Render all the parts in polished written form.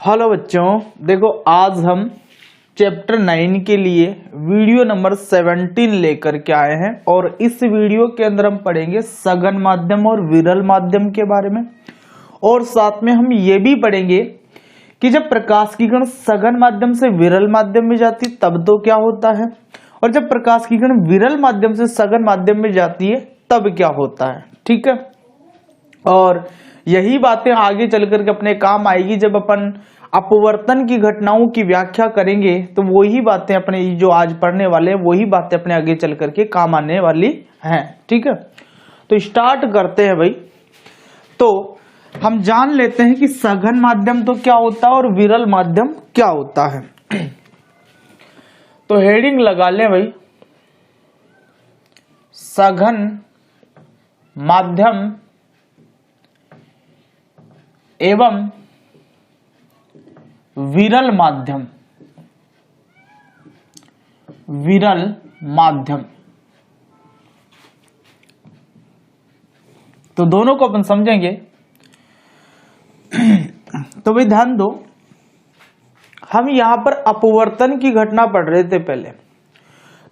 Hello बच्चों, देखो आज हम चैप्टर 9 के लिए वीडियो नंबर 17 लेकर के आए हैं और इस वीडियो के अंदर हम पढ़ेंगे सघन माध्यम और विरल माध्यम के बारे में। और साथ में हम ये भी पढ़ेंगे कि जब प्रकाश की किरण सघन माध्यम से विरल माध्यम में जाती है तब तो क्या होता है, और जब प्रकाश की किरण विरल माध्यम से सघन माध्यम में जाती है तब क्या होता है। ठीक है, और यही बातें आगे चल करके अपने काम आएगी जब अपन अपवर्तन की घटनाओं की व्याख्या करेंगे। तो वही बातें अपने जो आज पढ़ने वाले हैं वही बातें अपने आगे चल करके काम आने वाली हैं। ठीक है, तो स्टार्ट करते हैं भाई। तो हम जान लेते हैं कि सघन माध्यम तो क्या होता है और विरल माध्यम क्या होता है। तो हेडिंग लगा लें भाई, सघन माध्यम एवं विरल माध्यम। विरल माध्यम तो दोनों को अपन समझेंगे। तो भाई ध्यान दो, हम यहां पर अपवर्तन की घटना पढ़ रहे थे पहले।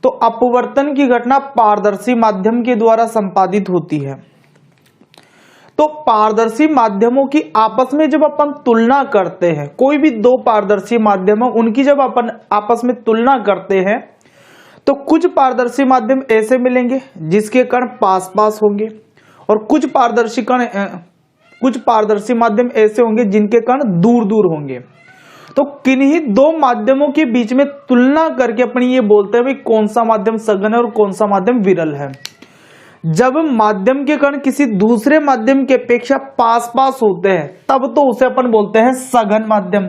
तो अपवर्तन की घटना पारदर्शी माध्यम के द्वारा संपादित होती है। तो पारदर्शी माध्यमों की आपस में जब अपन तुलना करते हैं, कोई भी दो पारदर्शी माध्यम है उनकी जब अपन आपस में तुलना करते हैं तो कुछ पारदर्शी माध्यम ऐसे मिलेंगे जिसके कण पास पास होंगे और कुछ पारदर्शी माध्यम ऐसे होंगे जिनके कण दूर दूर होंगे। तो किन्हीं दो माध्यमों के बीच में तुलना करके अपन ये बोलते हैं भाई कौन सा माध्यम सघन है और कौन सा माध्यम विरल है। जब माध्यम के कण किसी दूसरे माध्यम की अपेक्षा पास पास होते हैं तब तो उसे अपन बोलते हैं सघन माध्यम,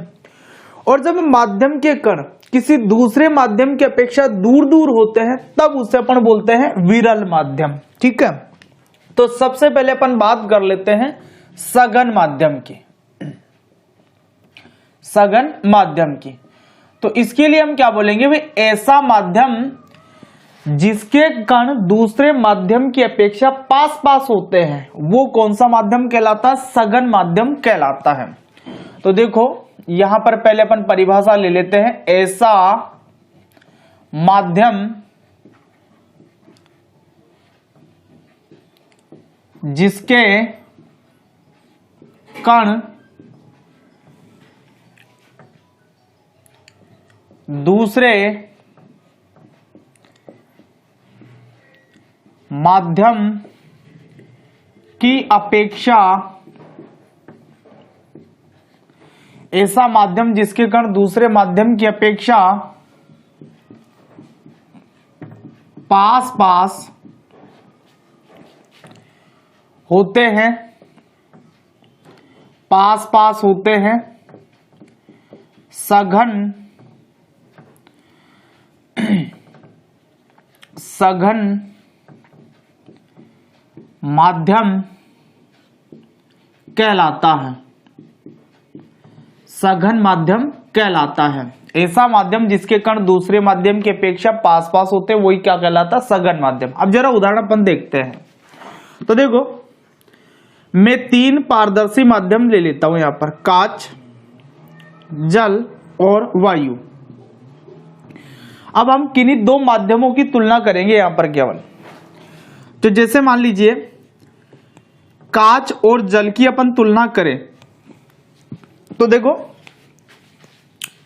और जब माध्यम के कण किसी दूसरे माध्यम की अपेक्षा दूर दूर होते हैं तब उसे अपन बोलते हैं विरल माध्यम। ठीक है, तो सबसे पहले अपन बात कर लेते हैं सघन माध्यम की। सघन माध्यम की तो इसके लिए हम क्या बोलेंगे भाई, ऐसा माध्यम जिसके कण दूसरे माध्यम की अपेक्षा पास पास होते हैं वो कौन सा माध्यम कहलाता है, सघन माध्यम कहलाता है। तो देखो यहां पर पहले अपन परिभाषा ले लेते हैं, ऐसा माध्यम जिसके कण दूसरे माध्यम की अपेक्षा, ऐसा माध्यम जिसके कण दूसरे माध्यम की अपेक्षा पास पास होते हैं, पास पास होते हैं, सघन माध्यम कहलाता है। सघन माध्यम कहलाता है ऐसा माध्यम जिसके कण दूसरे माध्यम की अपेक्षा पास पास होते हैं, वही क्या कहलाता है, सघन माध्यम। अब जरा उदाहरण अपन देखते हैं। तो देखो मैं 3 पारदर्शी माध्यम ले लेता हूं, यहां पर कांच, जल और वायु। अब हम किन्हीं दो माध्यमों की तुलना करेंगे यहां पर केवल। तो जैसे मान लीजिए कांच और जल की अपन तुलना करें तो देखो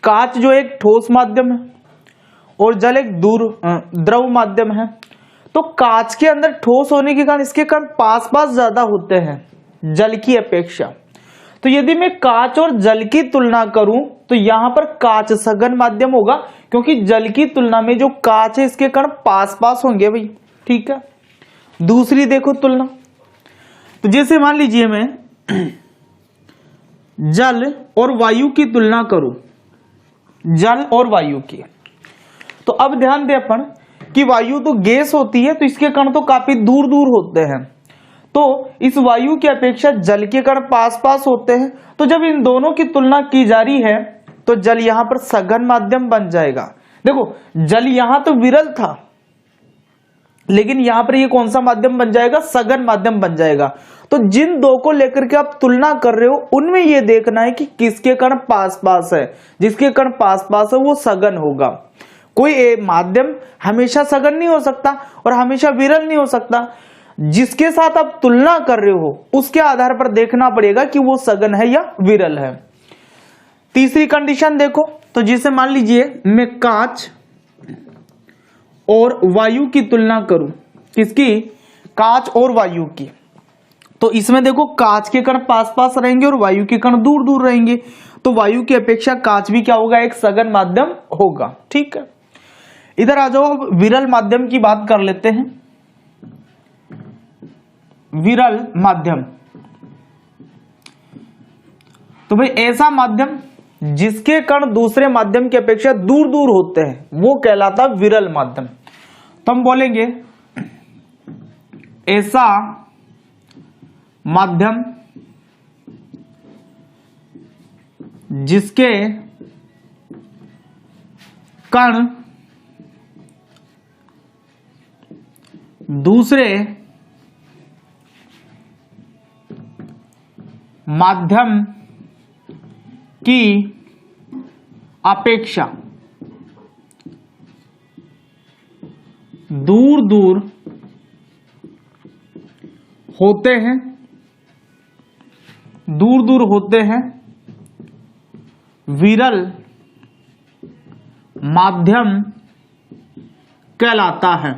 कांच जो एक ठोस माध्यम है और जल एक द्रव माध्यम है। तो कांच के अंदर ठोस होने के कारण इसके कण पास पास ज्यादा होते हैं जल की अपेक्षा। तो यदि मैं कांच और जल की तुलना करूं तो यहां पर कांच सघन माध्यम होगा, क्योंकि जल की तुलना में जो कांच है इसके कण पास पास होंगे भाई। ठीक है, दूसरी देखो तुलना। तो जैसे मान लीजिए मैं जल और वायु की तुलना करूं, जल और वायु की, तो अब ध्यान दे अपन कि वायु तो गैस होती है तो इसके कण तो काफी दूर दूर होते हैं। तो इस वायु की अपेक्षा जल के कण पास पास होते हैं। तो जब इन दोनों की तुलना की जा रही है तो जल यहां पर सघन माध्यम बन जाएगा। देखो जल यहां तो विरल था लेकिन यहां पर ये कौन सा माध्यम बन जाएगा, सघन माध्यम बन जाएगा। तो जिन दो को लेकर के आप तुलना कर रहे हो उनमें ये देखना है कि किसके कण पास पास है, जिसके कण पास पास है वो सघन होगा। कोई माध्यम हमेशा सघन नहीं हो सकता और हमेशा विरल नहीं हो सकता। जिसके साथ आप तुलना कर रहे हो उसके आधार पर देखना पड़ेगा कि वो सघन है या विरल है। तीसरी कंडीशन देखो, तो जिसे मान लीजिए मैं कांच और वायु की तुलना करूं, किसकी, कांच और वायु की, तो इसमें देखो कांच के कण पास पास रहेंगे और वायु के कण दूर दूर रहेंगे, तो वायु की अपेक्षा कांच भी क्या होगा, एक सघन माध्यम होगा। ठीक है, इधर आ जाओ, अब विरल माध्यम की बात कर लेते हैं। विरल माध्यम, तो भाई ऐसा माध्यम जिसके कण दूसरे माध्यम की अपेक्षा दूर दूर होते हैं वो कहलाता है विरल माध्यम। तो हम बोलेंगे ऐसा माध्यम जिसके कण दूसरे माध्यम की अपेक्षा दूर दूर होते हैं, दूर दूर होते हैं, विरल माध्यम कहलाता है,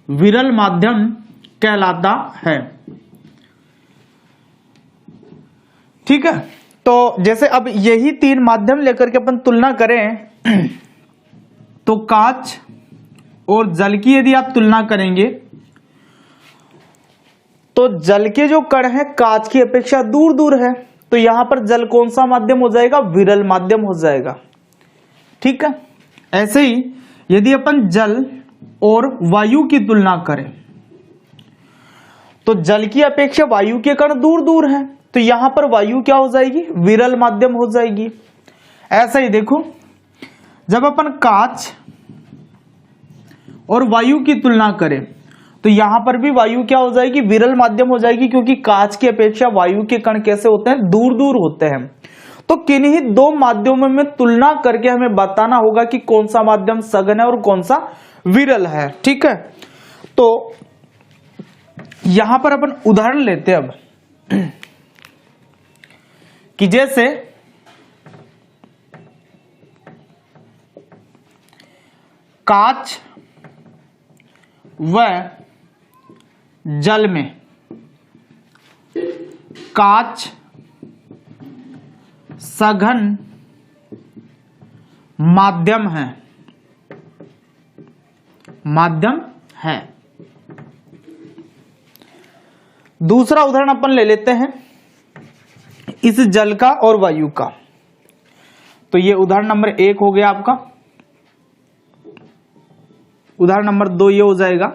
विरल माध्यम कहलाता है। ठीक है, तो जैसे अब यही तीन माध्यम लेकर के अपन तुलना करें तो कांच और जल की यदि आप तुलना करेंगे तो जल के जो कण है कांच की अपेक्षा दूर दूर है, तो यहां पर जल कौन सा माध्यम हो जाएगा, विरल माध्यम हो जाएगा। ठीक है, ऐसे ही यदि अपन जल और वायु की तुलना करें तो जल की अपेक्षा वायु के कण दूर दूर हैं, तो यहां पर वायु क्या हो जाएगी, विरल माध्यम हो जाएगी। ऐसा ही देखो, जब अपन कांच और वायु की तुलना करें तो यहां पर भी वायु क्या हो जाएगी, विरल माध्यम हो जाएगी, क्योंकि कांच की अपेक्षा वायु के कण कैसे होते हैं, दूर दूर होते हैं। तो किन्हीं दो माध्यमों में तुलना करके हमें बताना होगा कि कौन सा माध्यम सघन है और कौन सा विरल है। ठीक है, तो यहां पर अपन उदाहरण लेते हैं अब कि जैसे कांच व जल में, कांच सघन माध्यम है, माध्यम है। दूसरा उदाहरण अपन ले लेते हैं इस जल का और वायु का। तो ये उदाहरण नंबर 1 हो गया आपका। उदाहरण नंबर 2 ये हो जाएगा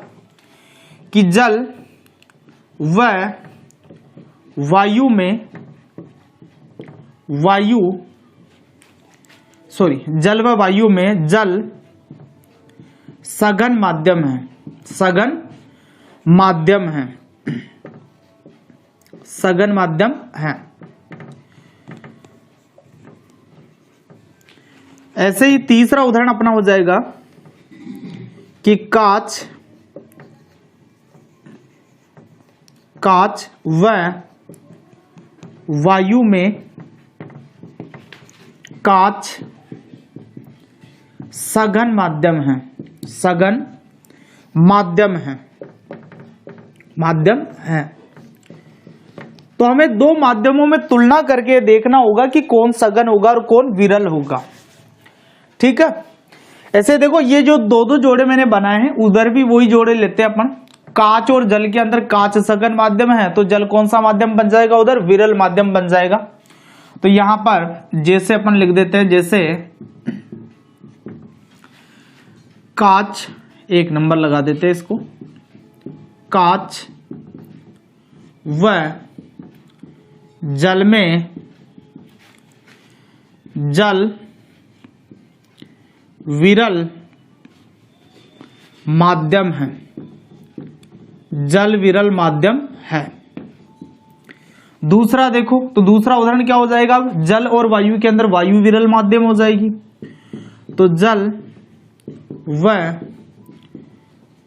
कि जल व वायु में, जल व वायु में जल सघन माध्यम है, सघन माध्यम है, सघन माध्यम है। ऐसे ही तीसरा उदाहरण अपना हो जाएगा कि कांच व वायु में कांच सघन माध्यम है, सघन माध्यम है, माध्यम है। तो हमें दो माध्यमों में तुलना करके देखना होगा कि कौन सघन होगा और कौन विरल होगा। ठीक है, ऐसे देखो ये जो दो दो जोड़े मैंने बनाए हैं उधर भी वही जोड़े लेते हैं अपन। कांच और जल के अंदर कांच सघन माध्यम है तो जल कौन सा माध्यम बन जाएगा, उधर विरल माध्यम बन जाएगा। तो यहां पर जैसे अपन लिख देते हैं, जैसे कांच, एक नंबर लगा देते हैं इसको, कांच व जल में जल विरल माध्यम है, जल विरल माध्यम है। दूसरा देखो, तो दूसरा उदाहरण क्या हो जाएगा, जल और वायु के अंदर वायु विरल माध्यम हो जाएगी। तो जल व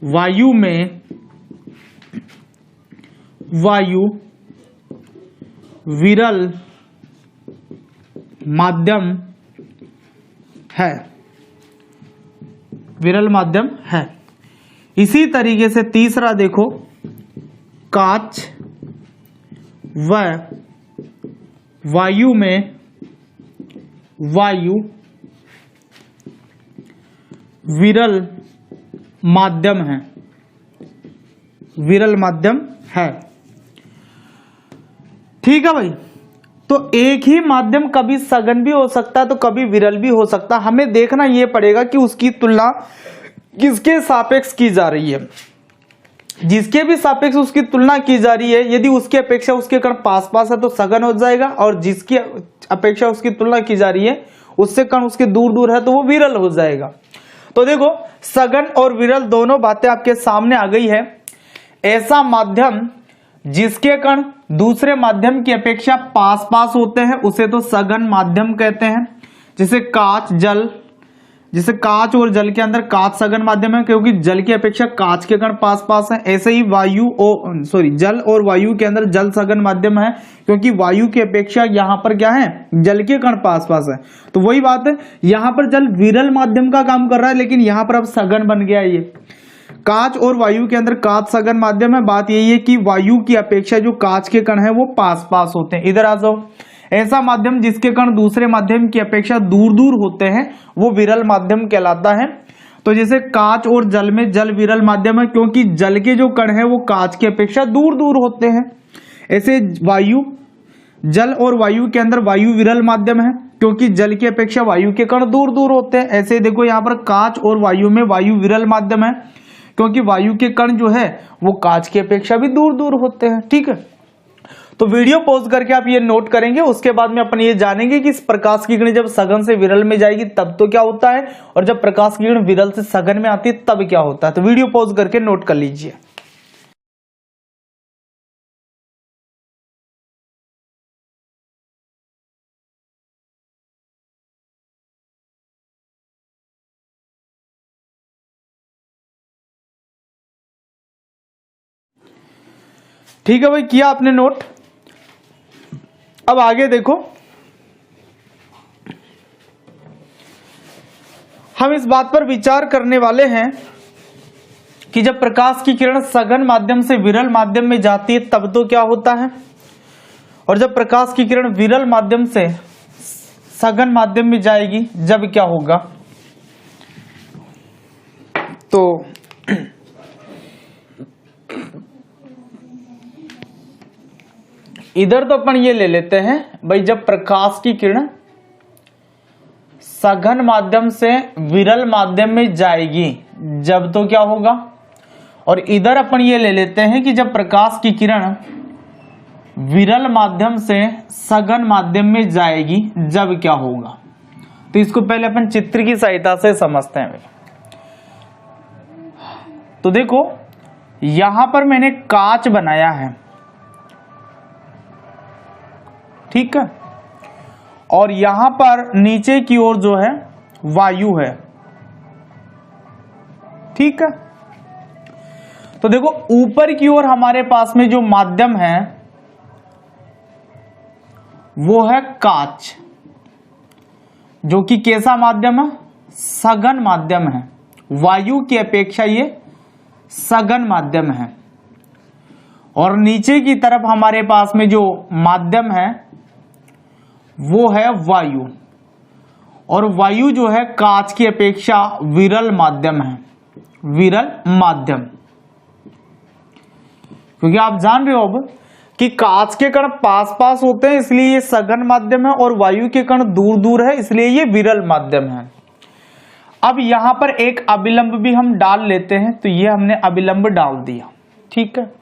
वायु में वायु विरल माध्यम है, विरल माध्यम है। इसी तरीके से तीसरा देखो, कांच व वायु में वायु विरल माध्यम है, विरल माध्यम है। ठीक है भाई। तो एक ही माध्यम कभी सघन भी हो सकता है तो कभी विरल भी हो सकता है। हमें देखना यह पड़ेगा कि उसकी तुलना किसके सापेक्ष की जा रही है। जिसके भी सापेक्ष उसकी तुलना की जा रही है, यदि उसकी अपेक्षा उसके कण पास पास है तो सघन हो जाएगा, और जिसकी अपेक्षा उसकी तुलना की जा रही है उससे कण उसके दूर दूर है तो वो विरल हो जाएगा। तो देखो, सघन और विरल दोनों बातें आपके सामने आ गई है। ऐसा माध्यम जिसके कण दूसरे माध्यम की अपेक्षा पास पास होते हैं उसे तो सघन माध्यम कहते हैं। जैसे कांच, जल, जैसे कांच और जल के अंदर कांच सघन माध्यम है क्योंकि जल की अपेक्षा कांच के कण पास पास है। ऐसे ही जल और वायु के अंदर जल सघन माध्यम है क्योंकि वायु की अपेक्षा यहाँ पर क्या है, जल के कण पास पास है। तो वही बात है, यहाँ पर जल विरल माध्यम का काम कर रहा है लेकिन यहाँ पर अब सघन बन गया। ये कांच और वायु के अंदर कांच सघन माध्यम है। बात यही है कि वायु की अपेक्षा जो कांच के कण है वो पास पास होते हैं। इधर आ जाओ, ऐसा माध्यम जिसके कण दूसरे माध्यम की अपेक्षा दूर दूर होते हैं वो विरल माध्यम कहलाता है। तो जैसे कांच और जल में जल विरल माध्यम है क्योंकि जल के जो कण है वो कांच की अपेक्षा दूर दूर होते हैं। ऐसे वायु, जल और वायु के अंदर वायु विरल माध्यम है क्योंकि जल की अपेक्षा वायु के कण दूर दूर होते हैं। ऐसे देखो, यहाँ पर कांच और वायु में वायु विरल माध्यम है क्योंकि वायु के कण जो है वो कांच की अपेक्षा भी दूर दूर होते हैं। ठीक है। तो वीडियो पॉज करके आप ये नोट करेंगे, उसके बाद में अपन ये जानेंगे कि इस प्रकाश की किरण जब सघन से विरल में जाएगी तब तो क्या होता है, और जब प्रकाश की किरण विरल से सघन में आती है तब क्या होता है। तो वीडियो पॉज करके नोट कर लीजिए। ठीक है भाई, किया आपने नोट। अब आगे देखो, हम इस बात पर विचार करने वाले हैं कि जब प्रकाश की किरण सघन माध्यम से विरल माध्यम में जाती है तब तो क्या होता है, और जब प्रकाश की किरण विरल माध्यम से सघन माध्यम में जाएगी जब क्या होगा। तो इधर तो अपन ये ले लेते हैं भाई, जब प्रकाश की किरण सघन माध्यम से विरल माध्यम में जाएगी जब तो क्या होगा, और इधर अपन ये ले लेते हैं कि जब प्रकाश की किरण विरल माध्यम से सघन माध्यम में जाएगी जब क्या होगा। तो इसको पहले अपन चित्र की सहायता से समझते हैं। तो देखो, यहां पर मैंने कांच बनाया है, ठीक है, और यहां पर नीचे की ओर जो है वायु है। ठीक है। तो देखो, ऊपर की ओर हमारे पास में जो माध्यम है वो है कांच, जो कि कैसा माध्यम है, सघन माध्यम है। वायु की अपेक्षा ये सघन माध्यम है। और नीचे की तरफ हमारे पास में जो माध्यम है वो है वायु, और वायु जो है कांच की अपेक्षा विरल माध्यम है, विरल माध्यम। क्योंकि आप जान रहे हो अब कि कांच के कण पास पास होते हैं इसलिए ये सघन माध्यम है, और वायु के कण दूर दूर है इसलिए ये विरल माध्यम है। अब यहां पर एक अभिलंब भी हम डाल लेते हैं, तो ये हमने अभिलंब डाल दिया। ठीक है।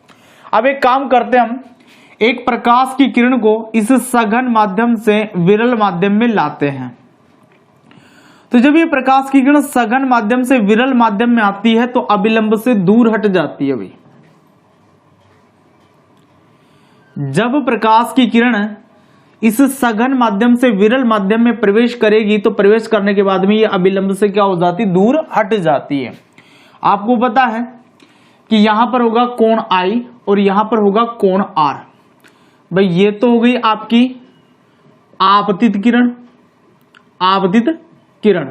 अब एक काम करते हैं, हम एक प्रकाश की किरण को इस सघन माध्यम से विरल माध्यम में लाते हैं। तो जब ये प्रकाश की किरण सघन माध्यम से विरल माध्यम में आती है तो अभिलंब से दूर हट जाती है भाई। जब प्रकाश की किरण इस सघन माध्यम से विरल माध्यम में प्रवेश करेगी तो प्रवेश करने के बाद में ये अभिलंब से क्या हो जाती, दूर हट जाती है। आपको पता है कि यहां पर होगा कोण I और यहां पर होगा कोण R। भाई ये तो हो गई आपकी आपतित किरण, आपतित किरण,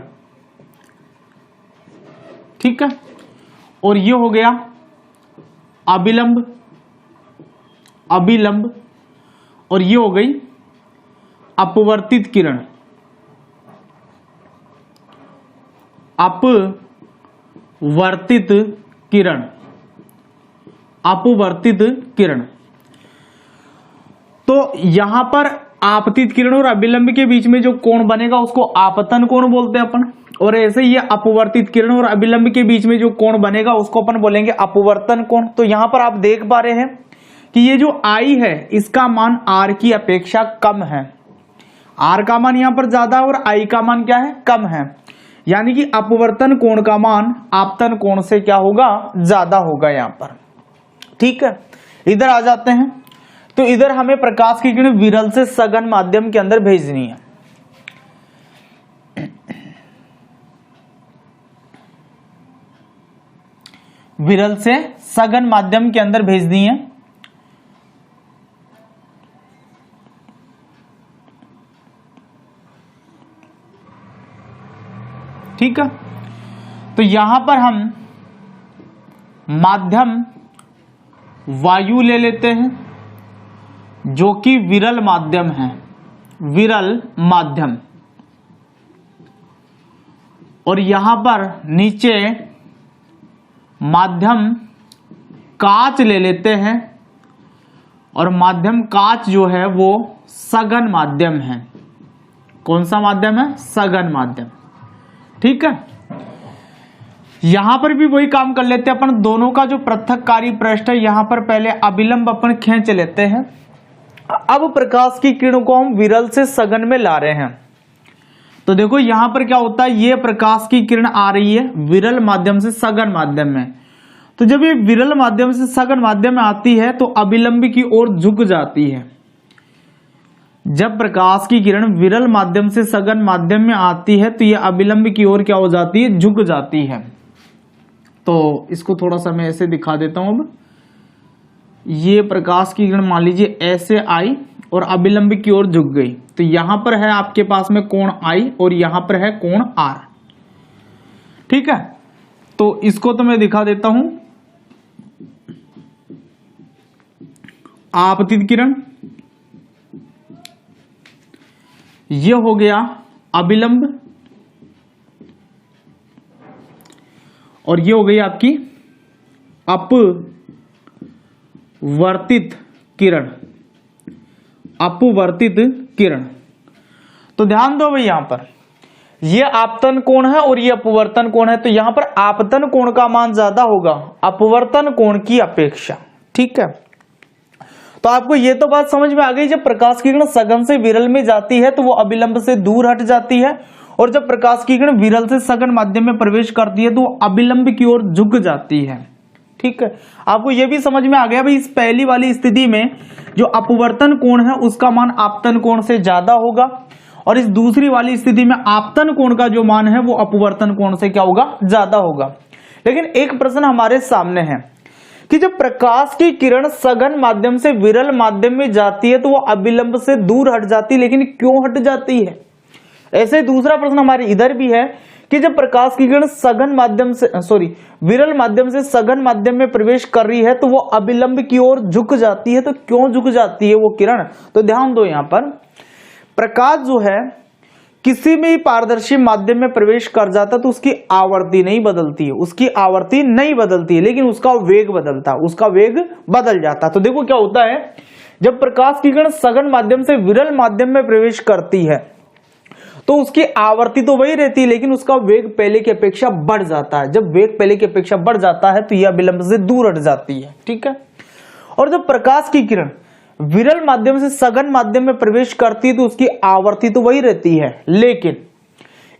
ठीक है। और ये हो गया अभिलंब, अभिलंब, और ये हो गई अपवर्तित किरण, अपवर्तित किरण, अपवर्तित किरण। तो यहां पर आपतित किरण और अभिलंब के बीच में जो कोण बनेगा उसको आपतन कोण बोलते हैं अपन, और ऐसे ही अपवर्तित किरण और अभिलंब के बीच में जो कोण बनेगा उसको अपन बोलेंगे अपवर्तन कोण। तो यहां पर आप देख पा रहे हैं कि ये जो I है इसका मान R की अपेक्षा कम है। R का मान यहां पर ज्यादा है और I का मान क्या है, कम है। यानी कि अपवर्तन कोण का मान आपतन कोण से क्या होगा, ज्यादा होगा यहां पर, ठीक है। इधर आ जाते हैं। तो इधर हमें प्रकाश की किरण विरल से सघन माध्यम के अंदर भेजनी है। विरल से सघन माध्यम के अंदर भेजनी है। ठीक है। तो यहां पर हम माध्यम वायु ले लेते हैं जो कि विरल माध्यम है, विरल माध्यम। और यहां पर नीचे माध्यम कांच ले लेते हैं, और माध्यम कांच जो है वो सघन माध्यम है। कौन सा माध्यम है, सघन माध्यम, ठीक है। यहां पर भी वही काम कर लेते हैं अपन, दोनों का जो पृथककारी पृष्ठ है यहां पर पहले अभिलंब अपन खींच लेते हैं। अब प्रकाश की किरणों को हम विरल से सघन में ला रहे हैं। तो देखो यहां पर क्या होता है, ये प्रकाश की किरण आ रही है विरल माध्यम से सघन माध्यम में। तो जब ये विरल माध्यम से सघन माध्यम में आती है तो अभिलंब की ओर झुक जाती है। जब प्रकाश की किरण विरल माध्यम से सघन माध्यम में आती है तो ये अभिलंब की ओर क्या हो जाती है, झुक जाती है। तो इसको थोड़ा सा मैं ऐसे दिखा देता हूं। अब ये प्रकाश की किरण मान लीजिए ऐसे आई और अभिलंब की ओर झुक गई, तो यहां पर है आपके पास में कोण I और यहां पर है कोण R, ठीक है। तो इसको तो मैं दिखा देता हूं। आपतित किरण, ये हो गया अभिलंब, और ये हो गई आपकी अपवर्तित किरण, अपवर्तित किरण। तो ध्यान दो भाई, यहां पर ये आपतन कोण है और ये अपवर्तन कोण है। तो यहां पर आपतन कोण का मान ज्यादा होगा अपवर्तन कोण की अपेक्षा, ठीक है। तो आपको ये तो बात समझ में आ गई, जब प्रकाश की किरण सघन से विरल में जाती है तो वो अभिलंब से दूर हट जाती है, और जब प्रकाश की किरण विरल से सघन माध्यम में प्रवेश करती है तो वो अभिलंब की ओर झुक जाती है, ठीक है। आपको ये भी समझ में आ गया भाई, इस पहली वाली स्थिति में जो अपवर्तन कोण है उसका मान आपतन कोण से ज्यादा होगा, और इस दूसरी वाली स्थिति में आपतन कोण का जो मान है वो अपवर्तन कोण से क्या होगा, ज्यादा होगा। लेकिन एक प्रश्न हमारे सामने है कि जब प्रकाश की किरण सघन माध्यम से विरल माध्यम में जाती है तो वो अभिलंब से दूर हट जाती है, लेकिन क्यों हट जाती है। ऐसे दूसरा प्रश्न हमारे इधर भी है कि जब प्रकाश की किरण सघन माध्यम से विरल माध्यम से सघन माध्यम में प्रवेश कर रही है तो वो अभिलंब की ओर झुक जाती है, तो क्यों झुक जाती है वो किरण। तो ध्यान दो, यहां पर प्रकाश जो है किसी भी पारदर्शी माध्यम में प्रवेश कर जाता तो उसकी आवर्ती नहीं बदलती है, उसकी आवर्ती नहीं बदलती है, लेकिन उसका वेग बदलता, उसका वेग बदल जाता। तो देखो क्या होता है, जब प्रकाश की किरण सघन माध्यम से विरल माध्यम में प्रवेश करती है तो उसकी आवर्ती तो वही रहती है, लेकिन उसका वेग पहले की अपेक्षा बढ़ जाता है। जब वेग पहले की अपेक्षा बढ़ जाता है तो यह अभिलंब से दूर हट जाती है, ठीक है। और जब प्रकाश की किरण विरल माध्यम से सघन माध्यम में प्रवेश करती है तो उसकी आवर्ती तो वही रहती है, लेकिन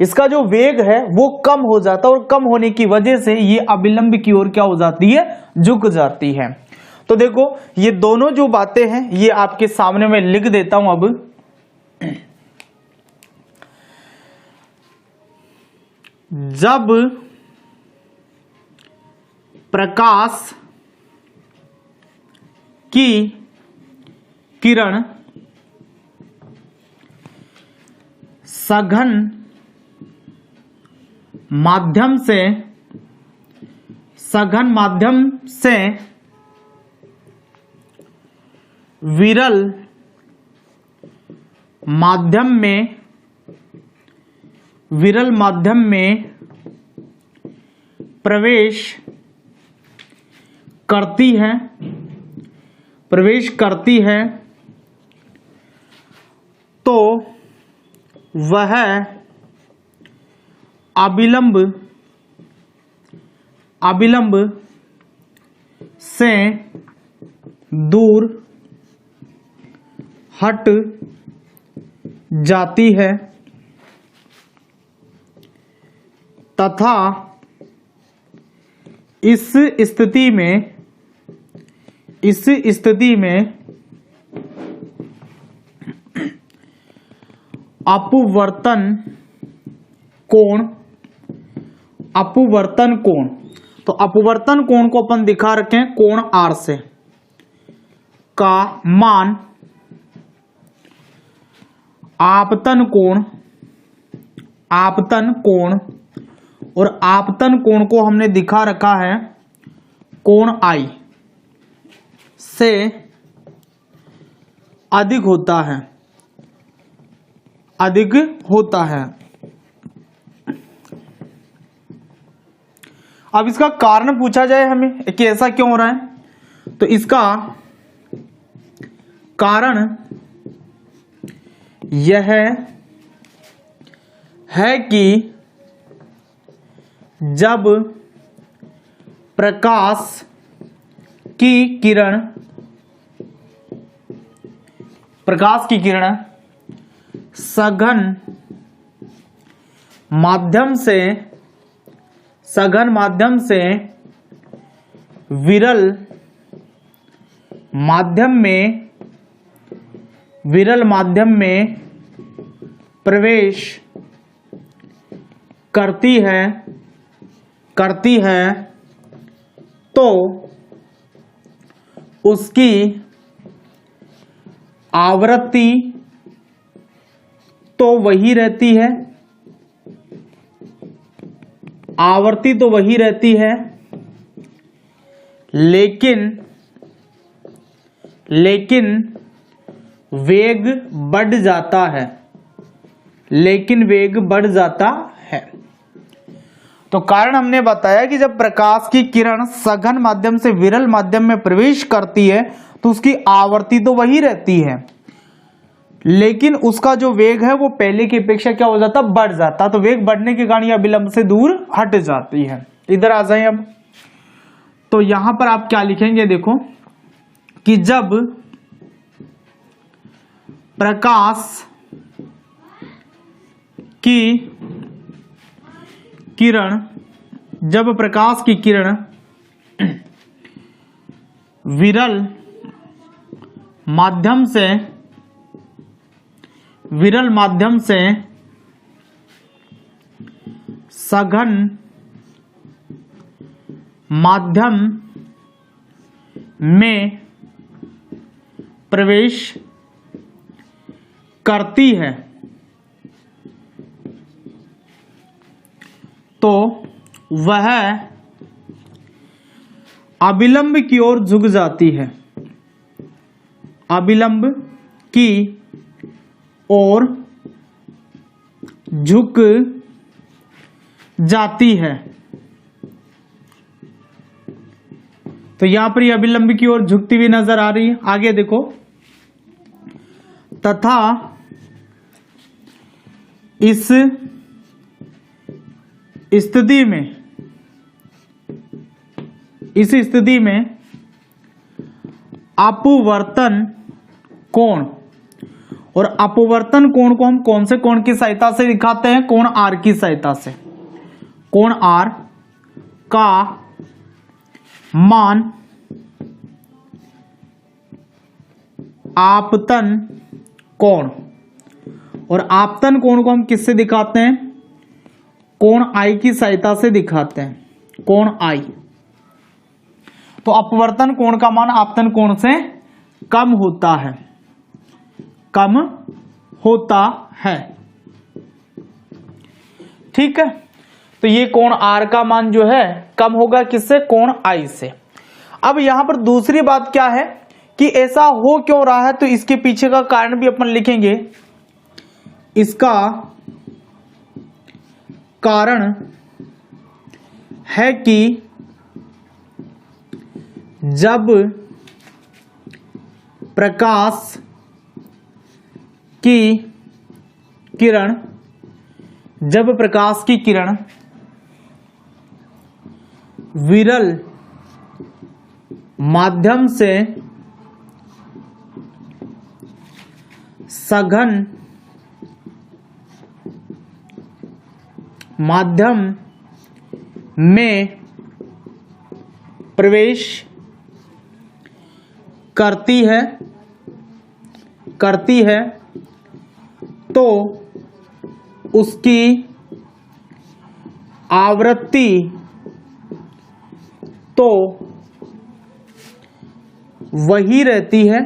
इसका जो वेग है वो कम हो जाता है और कम होने की वजह से ये अविलंब की ओर क्या हो जाती है, झुक जाती है। तो देखो ये दोनों जो बातें हैं ये आपके सामने मैं लिख देता हूं। अब जब प्रकाश की किरण सघन माध्यम से विरल माध्यम में प्रवेश करती है तो वह अविलंब से दूर हट जाती है तथा इस स्थिति में अपवर्तन कोण, तो अपवर्तन कोण को अपन दिखा रखे हैं कोण R से, का मान आपतन कोण और आपतन कोण को हमने दिखा रखा है कोण I से अधिक होता है। अब इसका कारण पूछा जाए हमें कि ऐसा क्यों हो रहा है, तो इसका कारण यह है कि जब प्रकाश की किरण सघन माध्यम से विरल माध्यम में प्रवेश करती है तो उसकी आवृत्ति तो वही रहती है, लेकिन वेग बढ़ जाता है। तो कारण हमने बताया कि जब प्रकाश की किरण सघन माध्यम से विरल माध्यम में प्रवेश करती है तो उसकी आवृत्ति तो वही रहती है, लेकिन उसका जो वेग है वो पहले की अपेक्षा क्या हो जाता, बढ़ जाता। तो वेग बढ़ने के कारण यह विलंब से दूर हट जाती है। इधर आ जाए अब, तो यहां पर आप क्या लिखेंगे, देखो कि जब प्रकाश की किरण विरल माध्यम से सघन माध्यम में प्रवेश करती है तो वह अविलंब की ओर झुक जाती है, अविलंब की ओर झुक जाती है। तो यहां पर यह अविलंब की ओर झुकती हुई नजर आ रही है। आगे देखो, तथा इस स्थिति में अपवर्तन कोण और अपवर्तन कोण को हम कौन से कोण की सहायता से दिखाते हैं? कोण आर की सहायता से। कोण आर का मान आपतन कोण, और आपतन कोण को हम किससे दिखाते हैं? कोण आई की सहायता से दिखाते हैं, कोण आई। तो अपवर्तन कोण का मान आपतन कोण से कम होता है, कम होता है। ठीक है, तो ये कोण आर का मान जो है कम होगा किससे? कोण आई से। अब यहां पर दूसरी बात क्या है कि ऐसा हो क्यों रहा है, तो इसके पीछे का कारण भी अपन लिखेंगे। इसका कारण है कि जब प्रकाश की किरण विरल माध्यम से सघन माध्यम में प्रवेश करती है तो उसकी आवृत्ति तो वही रहती है,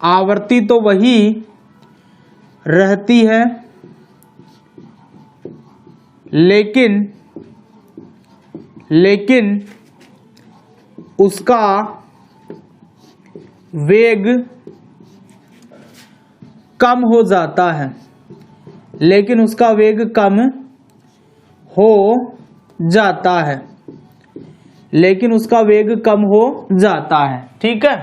आवृत्ति तो वही रहती है, लेकिन उसका वेग कम हो जाता है, लेकिन उसका वेग कम हो जाता है, लेकिन उसका वेग कम हो जाता है। ठीक है,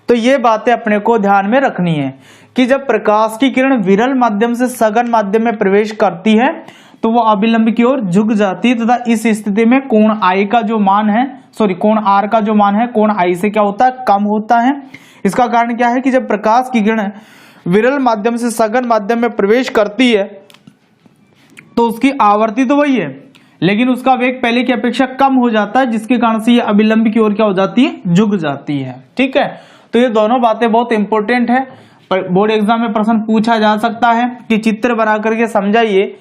तो ये बातें अपने को ध्यान में रखनी है कि जब प्रकाश की किरण विरल माध्यम से सघन माध्यम में प्रवेश करती है तो वो अभिलंब की ओर झुक जाती है, तथा इस स्थिति में कोण आई का जो मान है, कोण आर का जो मान है कोण आई से क्या होता है? कम होता है। इसका कारण क्या है कि जब प्रकाश की किरण विरल माध्यम से सघन माध्यम में प्रवेश करती है तो उसकी आवृत्ति तो वही है, लेकिन उसका वेग पहले की अपेक्षा कम हो जाता है, जिसके कारण से ये अभिलंब की ओर क्या हो जाती है? झुक जाती है। ठीक है, तो ये दोनों बातें बहुत इंपॉर्टेंट है, बोर्ड एग्जाम में प्रश्न पूछा जा सकता है कि चित्र बना करके समझाइए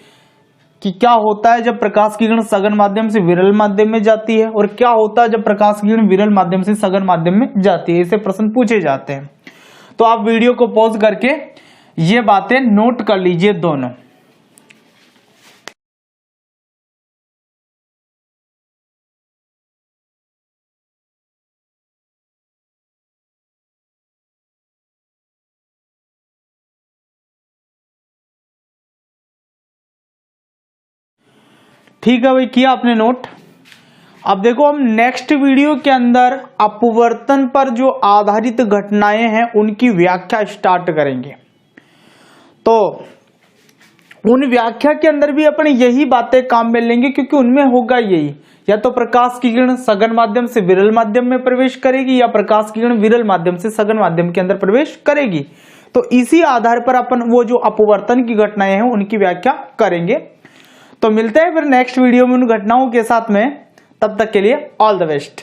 कि क्या होता है जब प्रकाश की किरण सघन माध्यम से विरल माध्यम में जाती है, और क्या होता है जब प्रकाश की किरण विरल माध्यम से सघन माध्यम में जाती है। ऐसे प्रश्न पूछे जाते हैं। तो आप वीडियो को पॉज करके ये बातें नोट कर लीजिए दोनों। ठीक है भाई, किया आपने नोट। अब देखो हम नेक्स्ट वीडियो के अंदर अपवर्तन पर जो आधारित घटनाएं हैं उनकी व्याख्या स्टार्ट करेंगे। तो उन व्याख्या के अंदर भी अपन यही बातें काम में लेंगे, क्योंकि उनमें होगा यही, या तो प्रकाश की किरण सघन माध्यम से विरल माध्यम में प्रवेश करेगी, या प्रकाश की किरण विरल माध्यम से सघन माध्यम के अंदर प्रवेश करेगी। तो इसी आधार पर अपन वो जो अपवर्तन की घटनाएं हैं उनकी व्याख्या करेंगे। तो मिलते हैं फिर नेक्स्ट वीडियो में उन घटनाओं के साथ में, तब तक के लिए ऑल द बेस्ट।